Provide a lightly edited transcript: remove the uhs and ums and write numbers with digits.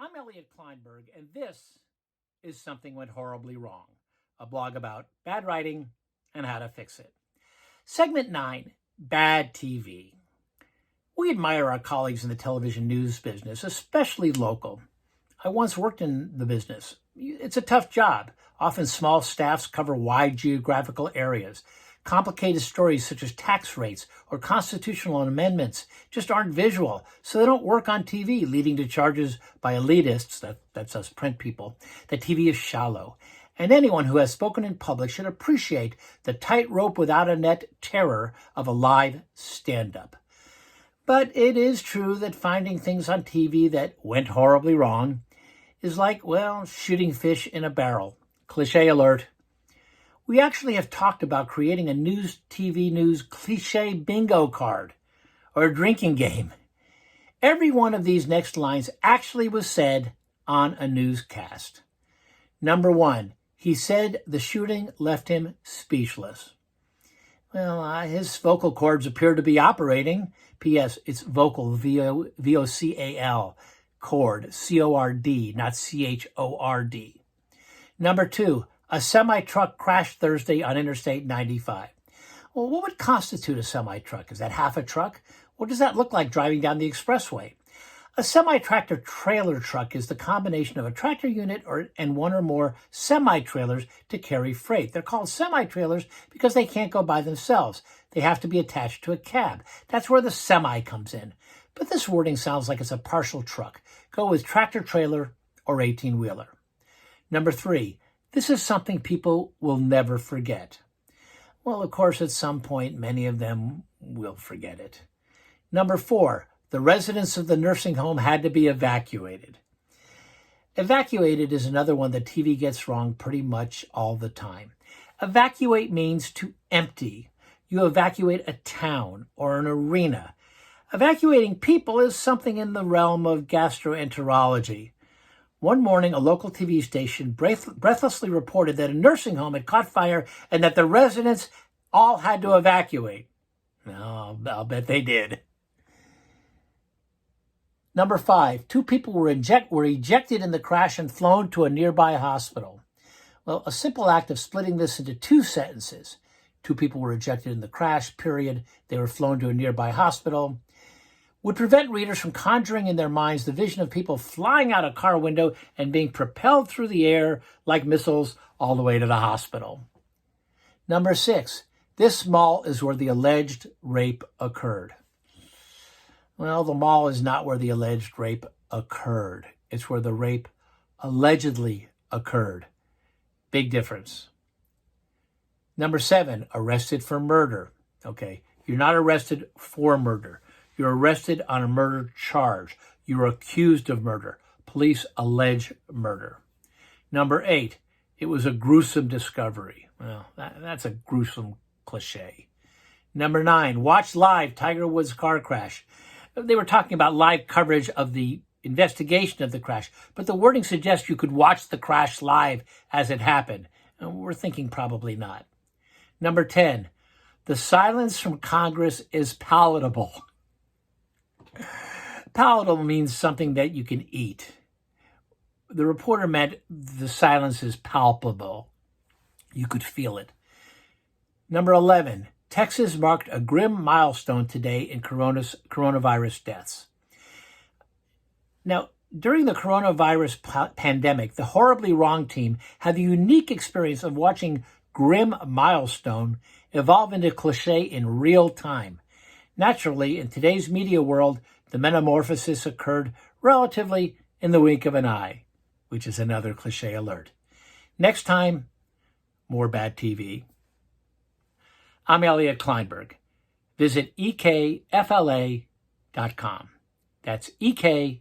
I'm Elliot Kleinberg, and this is Something Went Horribly Wrong, a blog about bad writing and how to fix it. Segment 9, Bad TV. We admire our colleagues in the television news business, especially local. I once worked in the business. It's a tough job. Often small staffs cover wide geographical areas. Complicated stories such as tax rates or constitutional amendments just aren't visual, so they don't work on TV, leading to charges by elitists, that's us print people, that TV is shallow. And anyone who has spoken in public should appreciate the tightrope without a net terror of a live stand-up. But it is true that finding things on TV that went horribly wrong is like, well, shooting fish in a barrel. Cliche alert. We actually have talked about creating a TV news cliche bingo card or a drinking game. Every one of these next lines actually was said on a newscast. Number 1, he said the shooting left him speechless. Well, his vocal cords appear to be operating. P.S. It's vocal, V-O-C-A-L, cord, C-O-R-D, not C-H-O-R-D. Number 2, a semi-truck crashed Thursday on Interstate 95. Well, what would constitute a semi-truck? Is that half a truck? What does that look like driving down the expressway? A semi-tractor trailer truck is the combination of a tractor unit and one or more semi-trailers to carry freight. They're called semi-trailers because they can't go by themselves. They have to be attached to a cab. That's where the semi comes in. But this wording sounds like it's a partial truck. Go with tractor trailer or 18-wheeler. Number 3, this is something people will never forget. Well, of course, at some point, many of them will forget it. Number 4, the residents of the nursing home had to be evacuated. Evacuated is another one that TV gets wrong pretty much all the time. Evacuate means to empty. You evacuate a town or an arena. Evacuating people is something in the realm of gastroenterology. One morning, a local TV station breathlessly reported that a nursing home had caught fire and that the residents all had to evacuate. Oh, I'll bet they did. Number 5, 2 people were ejected in the crash and flown to a nearby hospital. Well, a simple act of splitting this into 2 sentences. 2 people were ejected in the crash, period. They were flown to a nearby hospital, would prevent readers from conjuring in their minds the vision of people flying out a car window and being propelled through the air like missiles all the way to the hospital. Number 6, this mall is where the alleged rape occurred. Well, the mall is not where the alleged rape occurred. It's where the rape allegedly occurred. Big difference. Number 7, arrested for murder. Okay, you're not arrested for murder. You're arrested on a murder charge. You're accused of murder. Police allege murder. Number 8, it was a gruesome discovery. Well, that's a gruesome cliche. Number 9, watch live Tiger Woods car crash. They were talking about live coverage of the investigation of the crash, but the wording suggests you could watch the crash live as it happened. And we're thinking probably not. Number 10, the silence from Congress is palatable. Palatable means something that you can eat. The reporter meant the silence is palpable. You could feel it. Number 11, Texas marked a grim milestone today in coronavirus deaths. Now, during the coronavirus pandemic, the Horribly Wrong team had the unique experience of watching grim milestone evolve into cliche in real time. Naturally, in today's media world, the metamorphosis occurred relatively in the wink of an eye, which is another cliche alert. Next time, more bad TV. I'm Elliot Kleinberg. Visit ekfla.com. That's ekfla.com.